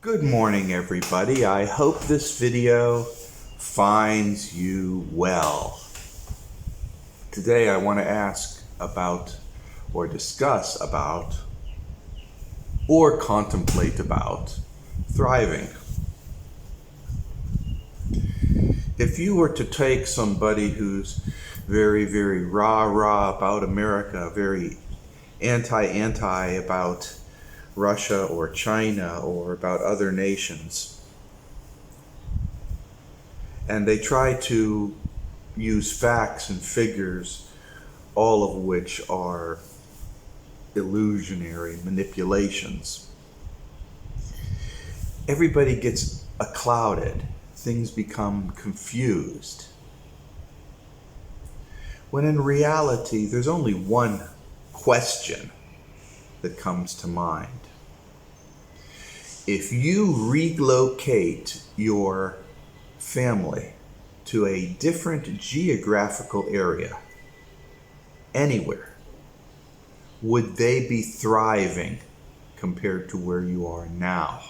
Good morning, everybody. I hope this video finds you well. Today I want to ask about, or discuss about, or contemplate about thriving. If you were to take somebody who's very, very rah-rah about America, very anti about Russia or China or about other nations, and they try to use facts and figures, all of which are illusionary manipulations, everybody gets clouded. Things become confused. When in reality, there's only one question that comes to mind. If you relocate your family to a different geographical area, anywhere, would they be thriving compared to where you are now?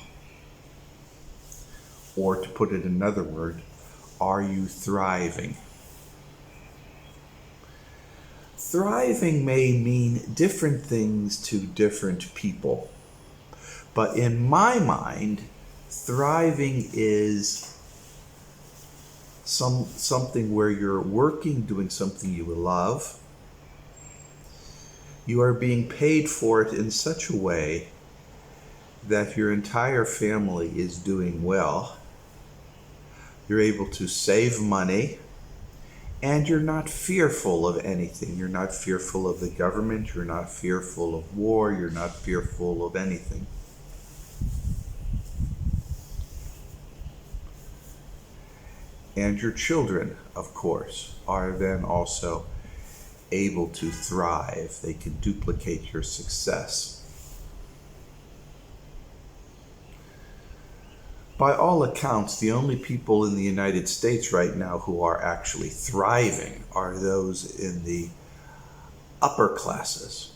Or to put it another word, are you thriving? Thriving may mean different things to different people. But in my mind, thriving is something where you're working, doing something you love. You are being paid for it in such a way that your entire family is doing well. You're able to save money, and you're not fearful of anything. You're not fearful of the government. You're not fearful of war. You're not fearful of anything. And your children, of course, are then also able to thrive. They can duplicate your success. By all accounts, the only people in the United States right now who are actually thriving are those in the upper classes,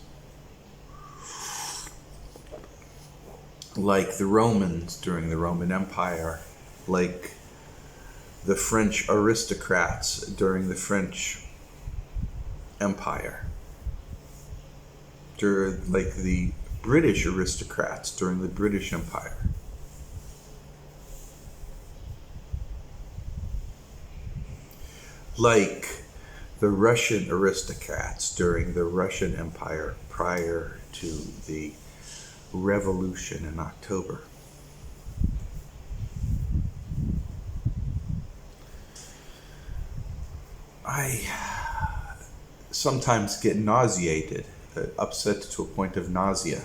like the Romans during the Roman Empire, like the French aristocrats during the French Empire, like the British aristocrats during the British Empire. Like the Russian aristocrats during the Russian Empire prior to the revolution in October. I sometimes get nauseated, upset to a point of nausea,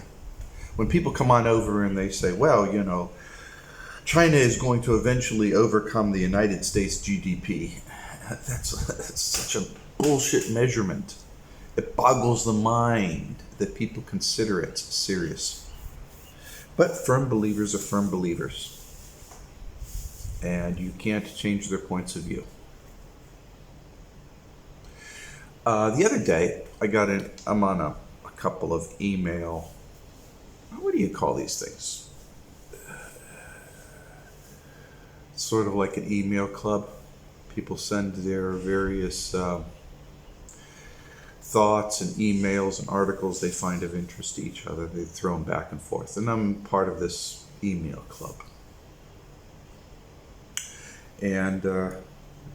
when people come on over and they say, well, you know, China is going to eventually overcome the United States GDP. That's such a bullshit measurement. It boggles the mind that people consider it serious. But firm believers are firm believers, and you can't change their points of view. The other day, I'm on a couple of email, what do you call these things? Sort of like an email club. People send their various thoughts and emails and articles they find of interest to each other. They throw them back and forth. And I'm part of this email club. And a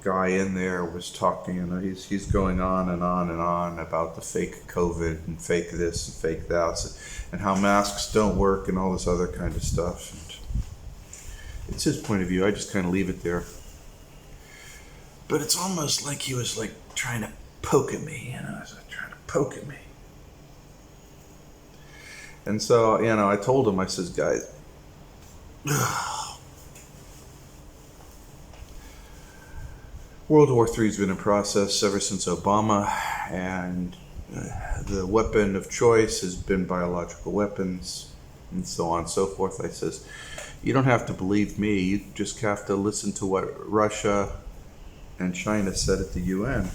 guy in there was talking, and he's going on and on and on about the fake COVID and fake this and fake that, and how masks don't work and all this other kind of stuff. And it's his point of view. I just kind of leave it there. But it's almost like he was like trying to poke at me, you know, trying to poke at me. And so, you know, I told him, I says, guys, World War III has been in process ever since Obama, and the weapon of choice has been biological weapons, and so on and so forth. I says, you don't have to believe me, you just have to listen to what Russia and China said at the UN.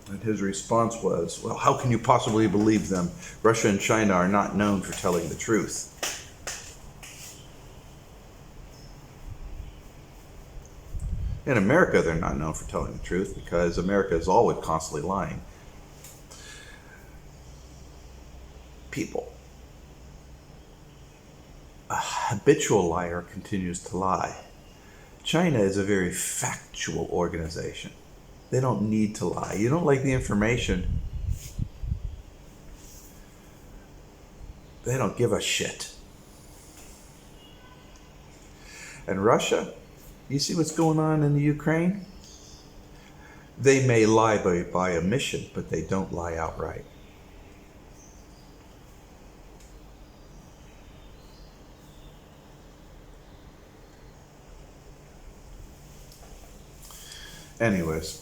And his response was, well, how can you possibly believe them? Russia and China are not known for telling the truth. In America, they're not known for telling the truth because America is always constantly lying. People. A habitual liar continues to lie. China is a very factual organization. They don't need to lie. You don't like the information, they don't give a shit. And Russia, you see what's going on in the Ukraine? They may lie by omission, but they don't lie outright. Anyways,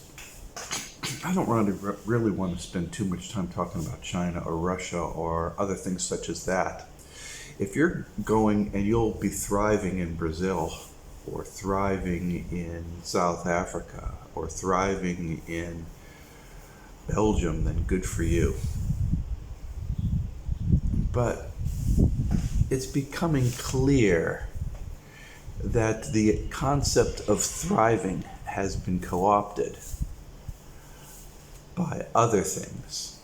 I don't really want to spend too much time talking about China or Russia or other things such as that. If you're going and you'll be thriving in Brazil or thriving in South Africa or thriving in Belgium, then good for you. But it's becoming clear that the concept of thriving has been co-opted by other things.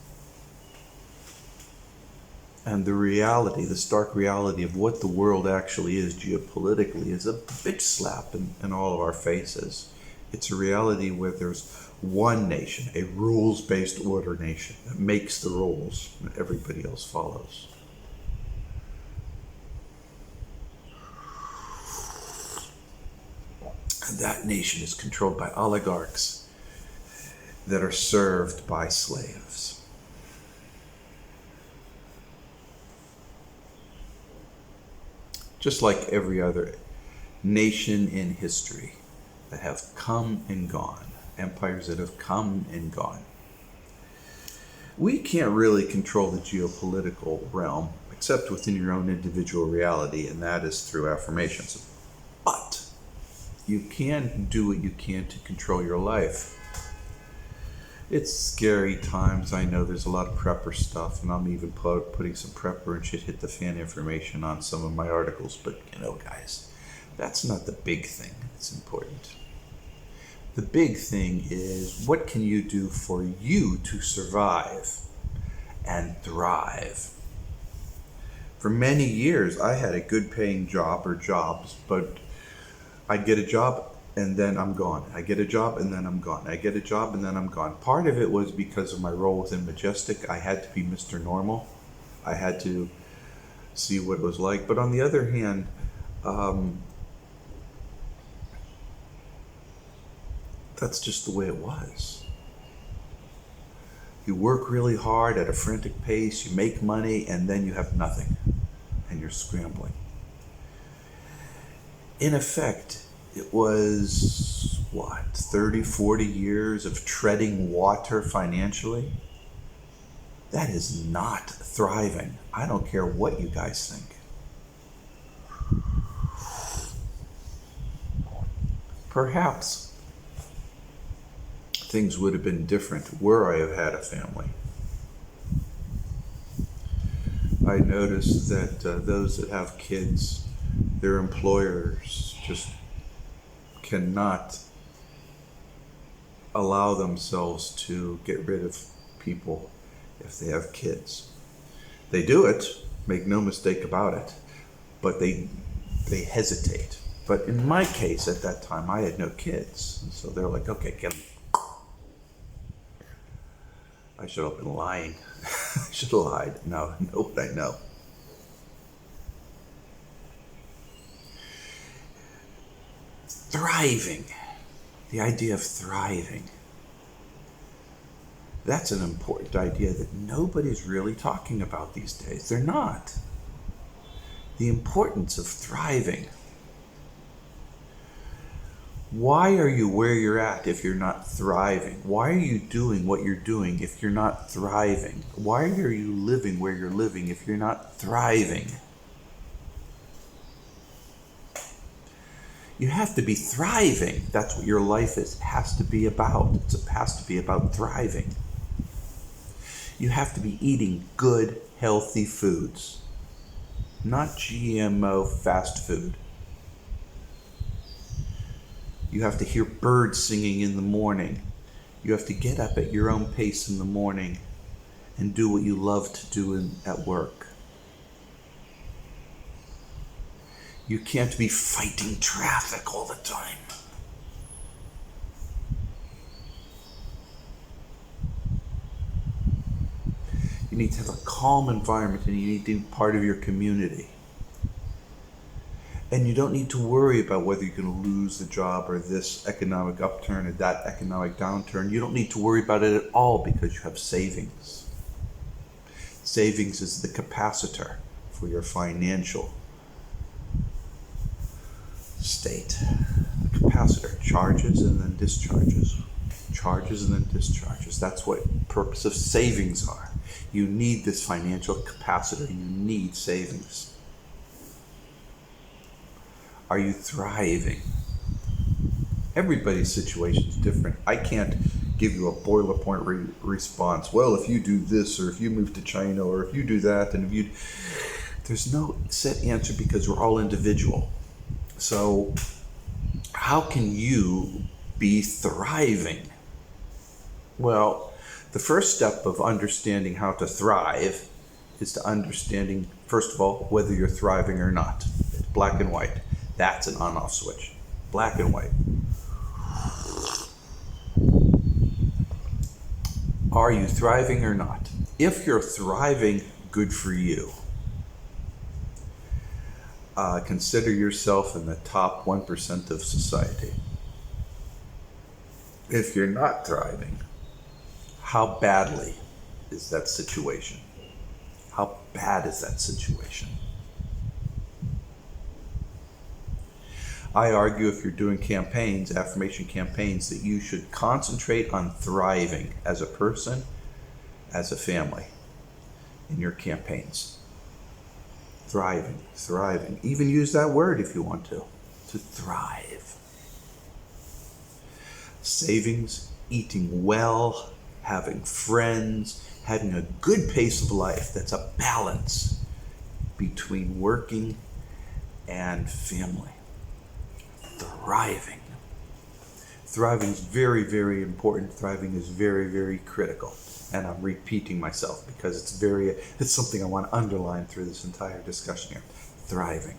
And the reality, the stark reality of what the world actually is geopolitically is a bitch slap in all of our faces. It's a reality where there's one nation, a rules-based order nation that makes the rules and everybody else follows. And that nation is controlled by oligarchs that are served by slaves. Just like every other nation in history that have come and gone, empires that have come and gone. We can't really control the geopolitical realm except within your own individual reality, and that is through affirmations. But you can do what you can to control your life. It's scary times. I know there's a lot of prepper stuff, and I'm even putting some prepper and shit hit the fan information on some of my articles. But, guys, that's not the big thing that's important. The big thing is, what can you do for you to survive and thrive? For many years, I had a good paying job or jobs, but I'd get a job and then I'm gone. I get a job and then I'm gone. I get a job and then I'm gone. Part of it was because of my role within Majestic. I had to be Mr. Normal. I had to see what it was like. But on the other hand, that's just the way it was. You work really hard at a frantic pace, you make money, and then you have nothing. And you're scrambling. In effect, it was, 30, 40 years of treading water financially? That is not thriving. I don't care what you guys think. Perhaps things would have been different were I have had a family. I noticed that those that have kids, their employers just cannot allow themselves to get rid of people if they have kids. They do it, make no mistake about it, but they hesitate. But in my case, at that time, I had no kids. And so they're like, okay, get them. I should have been lying. I should have lied. Now I know what I know. Thriving. The idea of thriving. That's an important idea that nobody's really talking about these days. They're not. The importance of thriving. Why are you where you're at if you're not thriving? Why are you doing what you're doing if you're not thriving? Why are you living where you're living if you're not thriving? You have to be thriving. That's what your life has to be about. It has to be about thriving. You have to be eating good, healthy foods, not GMO fast food. You have to hear birds singing in the morning. You have to get up at your own pace in the morning and do what you love to do at work. You can't be fighting traffic all the time. You need to have a calm environment, and you need to be part of your community. And you don't need to worry about whether you're going to lose the job or this economic upturn or that economic downturn. You don't need to worry about it at all because you have savings. Savings is the capacitor for your financial state. The capacitor charges and then discharges. Charges and then discharges. That's what the purpose of savings are. You need this financial capacitor. You need savings. Are you thriving? Everybody's situation is different. I can't give you a boilerplate response. Well, if you do this, or if you move to China, or if you do that, and if you... There's no set answer because we're all individual. So how can you be thriving? Well, the first step of understanding how to thrive is to understanding, first of all, whether you're thriving or not. It's black and white. That's an on-off switch. Black and white. Are you thriving or not? If you're thriving, good for you. Consider yourself in the top 1% of society. If you're not thriving, how badly is that situation? How bad is that situation? I argue if you're doing campaigns, affirmation campaigns, that you should concentrate on thriving as a person, as a family, in your campaigns. Thriving, thriving. Even use that word if you want to thrive. Savings, eating well, having friends, having a good pace of life that's a balance between working and family. Thriving. Thriving is very, very important. Thriving is very, very critical. And I'm repeating myself because it's something I want to underline through this entire discussion here. Thriving.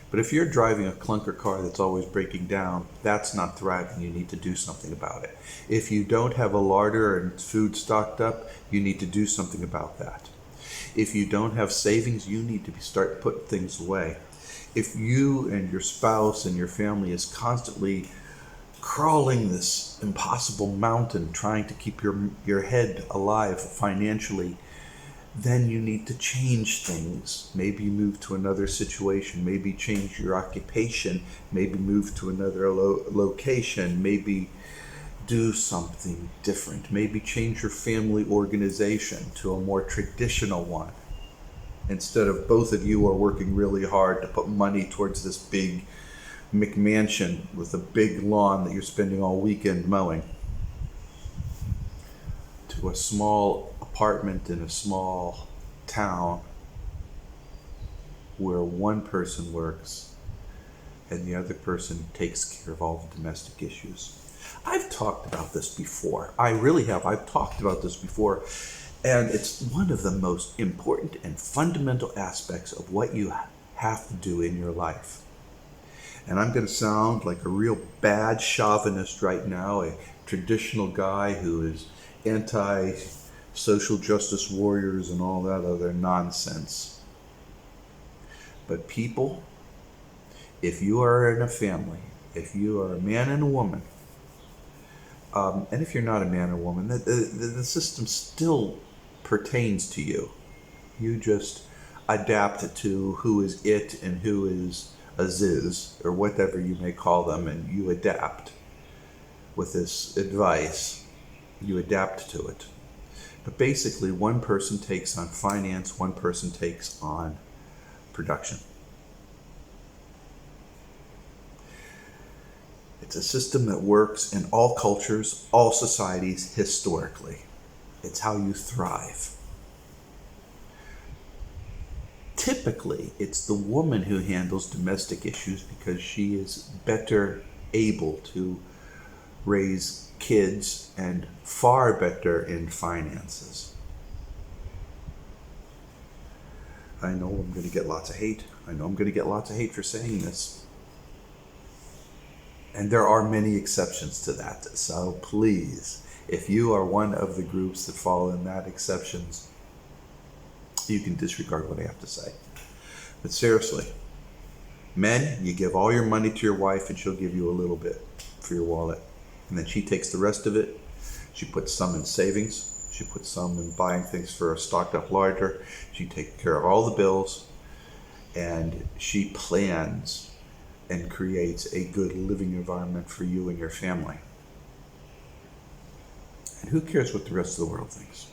But if you're driving a clunker car that's always breaking down, that's not thriving. You need to do something about it. If you don't have a larder and food stocked up, you need to do something about that. If you don't have savings, you need to start putting things away. If you and your spouse and your family is constantly crawling this impossible mountain trying to keep your head alive financially, then you need to change things. Maybe move to another situation, maybe change your occupation, maybe move to another location, maybe do something different, maybe change your family organization to a more traditional one. Instead of both of you are working really hard to put money towards this big McMansion with a big lawn that you're spending all weekend mowing, to a small apartment in a small town where one person works and the other person takes care of all the domestic issues. I've talked about this before. I really have. I've talked about this before. And it's one of the most important and fundamental aspects of what you have to do in your life. And I'm going to sound like a real bad chauvinist right now, a traditional guy who is anti-social justice warriors and all that other nonsense. But people, if you are in a family, if you are a man and a woman, and if you're not a man or woman, the system still pertains to you. You just adapt to who is it and who is a ziz, or whatever you may call them, and you adapt with this advice. You adapt to it. But basically, one person takes on finance, one person takes on production. It's a system that works in all cultures, all societies, historically. It's how you thrive. typically it's the woman who handles domestic issues because she is better able to raise kids and far better in finances. I know I'm going to get lots of hate. I know I'm going to get lots of hate for saying this. And there are many exceptions to that. So please, if you are one of the groups that fall in that exceptions, you can disregard what I have to say. But seriously, men, you give all your money to your wife and she'll give you a little bit for your wallet. And then she takes the rest of it. She puts some in savings. She puts some in buying things for a stocked up larder. She takes care of all the bills. And she plans and creates a good living environment for you and your family. And who cares what the rest of the world thinks?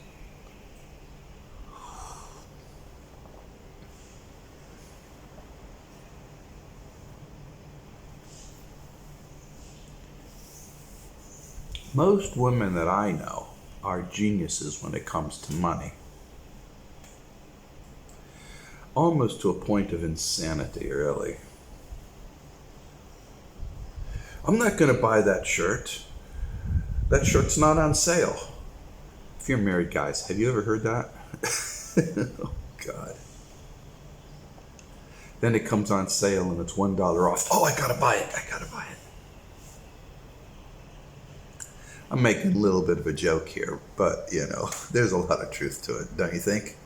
Most women that I know are geniuses when it comes to money. Almost to a point of insanity, really. I'm not going to buy that shirt. That shirt's not on sale. If you're married, guys, have you ever heard that? Oh, God. Then it comes on sale and it's $1 off. Oh, I gotta buy it. I'm making a little bit of a joke here, but, there's a lot of truth to it, don't you think?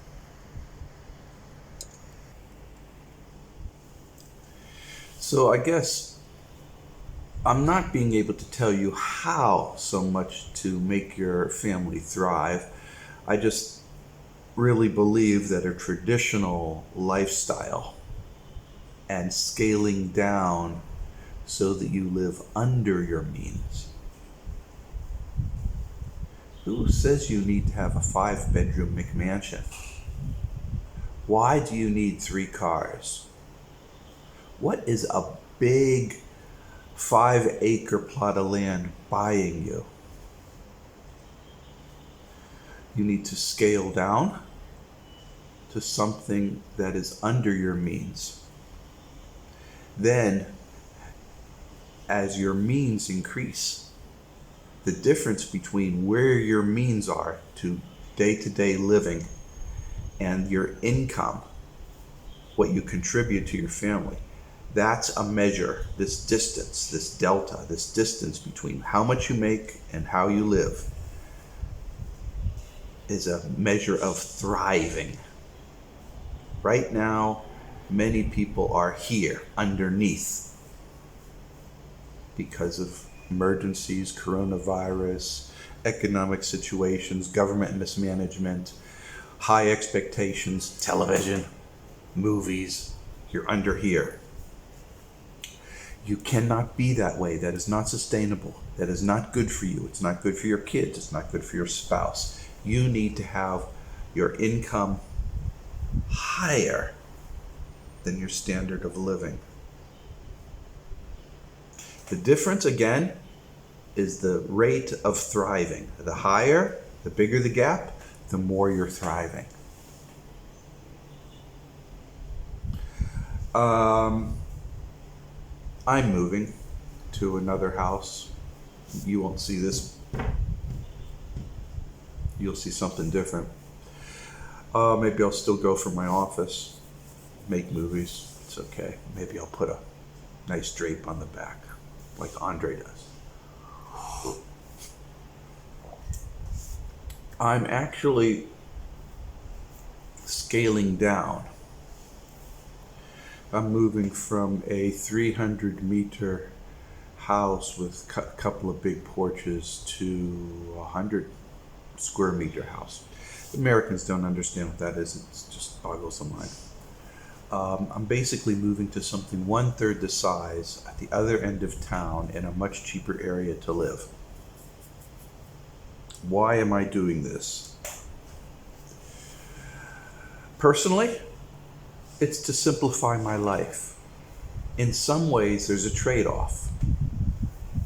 So I guess I'm not being able to tell you how so much to make your family thrive. I just really believe that a traditional lifestyle and scaling down so that you live under your means. Who says you need to have a 5-bedroom McMansion? Why do you need 3 cars? What is a big 5-acre plot of land buying you? You need to scale down to something that is under your means. Then, as your means increase, the difference between where your means are to day-to-day living and your income, what you contribute to your family, that's a measure, this distance, this delta, this distance between how much you make and how you live is a measure of thriving. Right now, many people are here underneath because of emergencies, coronavirus, economic situations, government mismanagement, high expectations, television, movies. You're under here. You cannot be that way. That is not sustainable. That is not good for you. It's not good for your kids. It's not good for your spouse. You need to have your income higher than your standard of living. The difference, again, is the rate of thriving. The higher, the bigger the gap, the more you're thriving. I'm moving to another house. You won't see this. You'll see something different. Maybe I'll still go from my office, make movies. It's okay. Maybe I'll put a nice drape on the back, like Andre does. I'm actually scaling down. I'm moving from a 300-meter house with a couple of big porches to a 100-square-meter house. Americans don't understand what that is. It just boggles the mind. I'm basically moving to something 1/3 the size at the other end of town in a much cheaper area to live. Why am I doing this? Personally, it's to simplify my life. In some ways, there's a trade-off.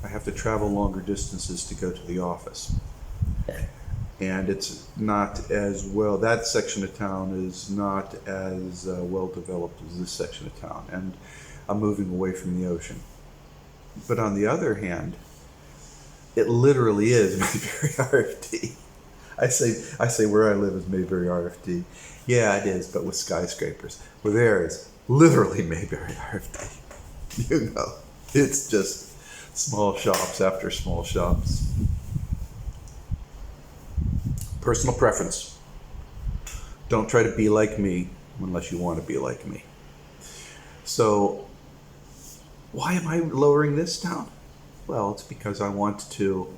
I have to travel longer distances to go to the office. and it's not as well, that section of town is not as well developed as this section of town, and I'm moving away from the ocean. But on the other hand, it literally is Mayberry RFD. I say where I live is Mayberry RFD. Yeah, it is, but with skyscrapers. Where there is literally Mayberry RFD. You know, it's just small shops after small shops. Personal preference. Don't try to be like me unless you want to be like me. So, why am I lowering this down? Well, it's because I want to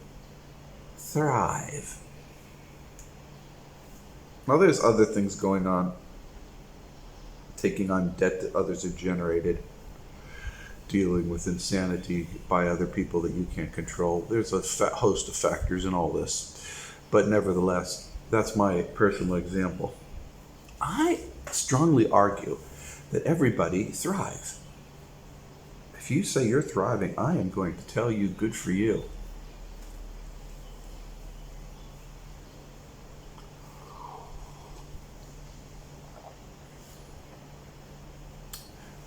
thrive. Now, there's other things going on. Taking on debt that others have generated. Dealing with insanity by other people that you can't control. There's a host of factors in all this. But nevertheless, that's my personal example. I strongly argue that everybody thrive. If you say you're thriving, I am going to tell you good for you.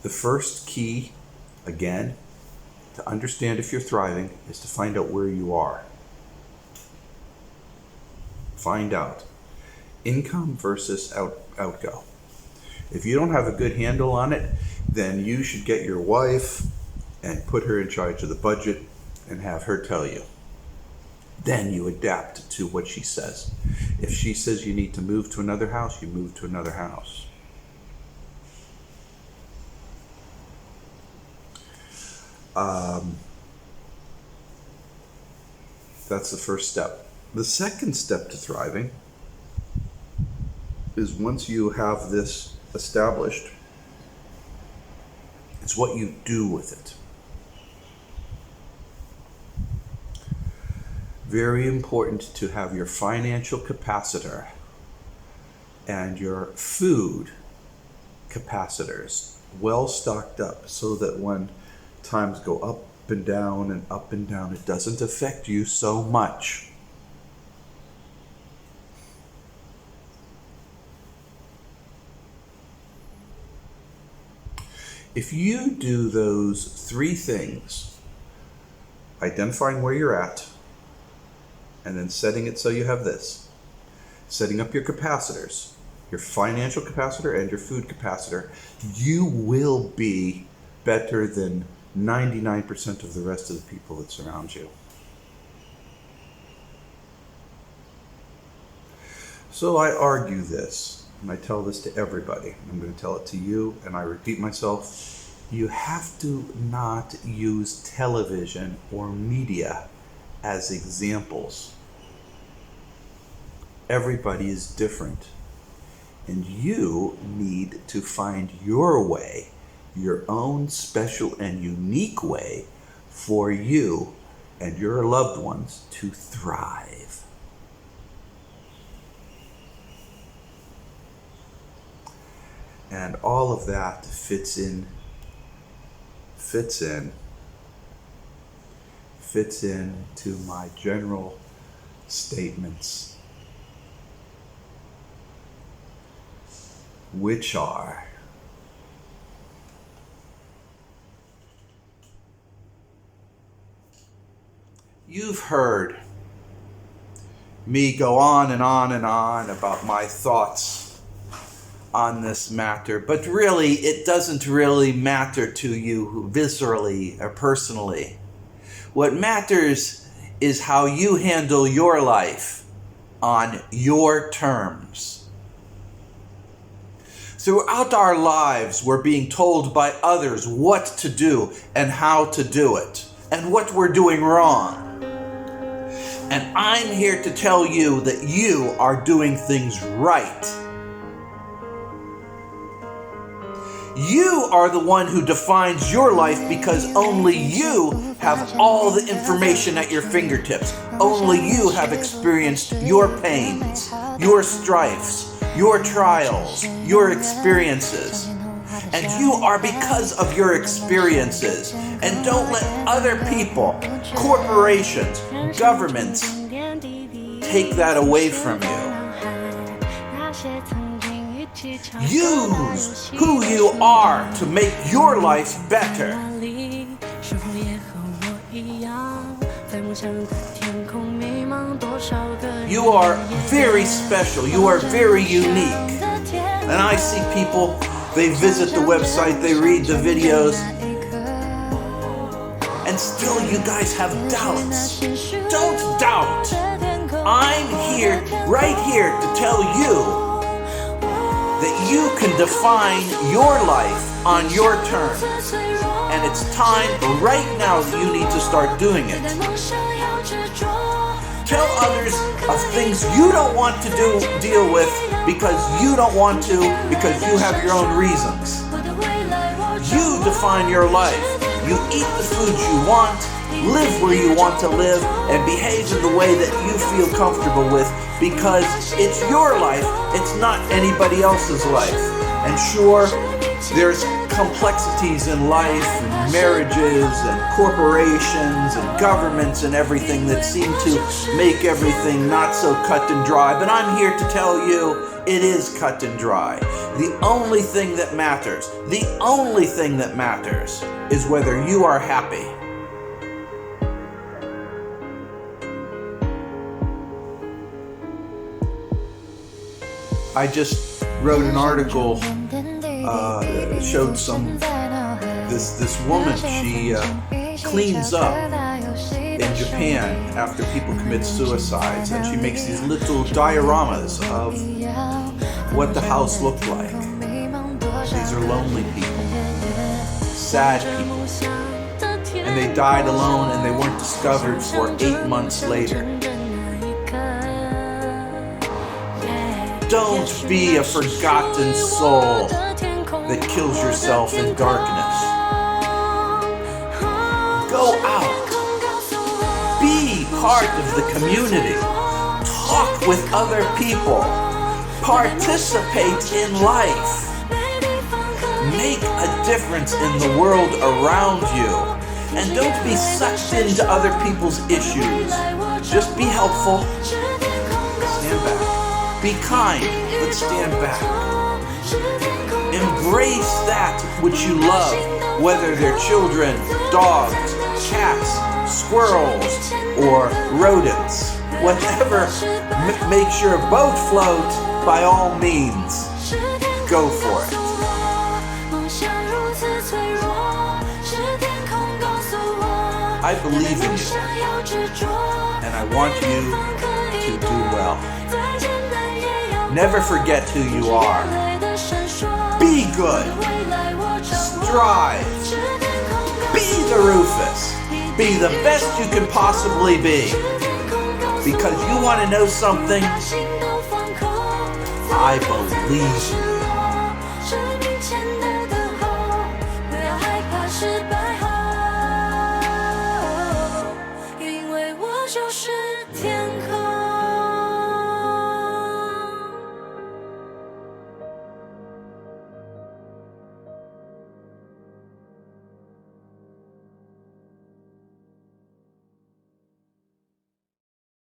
The first key, again, to understand if you're thriving is to find out where you are. Find out. Income versus outgo. If you don't have a good handle on it, then you should get your wife and put her in charge of the budget and have her tell you. Then you adapt to what she says. If she says you need to move to another house, you move to another house. That's the first step. The second step to thriving is once you have this established, it's what you do with it. Very important to have your financial capacitor and your food capacitors well stocked up so that when times go up and down and up and down, it doesn't affect you so much. If you do those three things, identifying where you're at, and then setting it so you have this, setting up your capacitors, your financial capacitor and your food capacitor, you will be better than 99% of the rest of the people that surround you. So I argue this, and I tell this to everybody. I'm going to tell it to you, and I repeat myself. You have to not use television or media as examples. Everybody is different, and you need to find your way, your own special and unique way for you and your loved ones to thrive. And all of that fits into my general statements, which are: you've heard me go on and on and on about my thoughts on this matter, but really it doesn't really matter to you viscerally or personally. What matters is how you handle your life on your terms. Throughout our lives, we're being told by others what to do and how to do it, and what we're doing wrong. And I'm here to tell you that you are doing things right. You are the one who defines your life because only you have all the information at your fingertips. Only you have experienced your pains, your strifes, your trials, your experiences. And you are because of your experiences. And don't let other people, corporations, governments take that away from you. Use who you are to make your life better. You are very special. You are very unique. And I see people, they visit the website, they read the videos, and still you guys have doubts. Don't doubt. I'm here, right here, to tell you that you can define your life on your terms. And it's time right now that you need to start doing it. Tell others of things you don't want to deal with because you don't want to, because you have your own reasons. You define your life. You eat the foods you want, live where you want to live, and behave in the way that you feel comfortable with, because it's your life, it's not anybody else's life. And sure, there's complexities in life, and marriages, and corporations, and governments, and everything that seem to make everything not so cut and dry. But I'm here to tell you, it is cut and dry. The only thing that matters, is whether you are happy. I just wrote an article, showed this woman, she cleans up in Japan after people commit suicides, and she makes these little dioramas of what the house looked like. These are lonely people, sad people, and they died alone and they weren't discovered for 8 months later. Don't be a forgotten soul that kills yourself in darkness. Go out. Be part of the community. Talk with other people. Participate in life. Make a difference in the world around you. And don't be sucked into other people's issues. Just be helpful. Stand back. Be kind, but stand back. Embrace that which you love, whether they're children, dogs, cats, squirrels, or rodents. Whatever makes your boat float, by all means, go for it. I believe in you, and I want you to do well. Never forget who you are. Be good. Strive. Be the Rufus. Be the best you can possibly be. Because you want to know something? I believe you.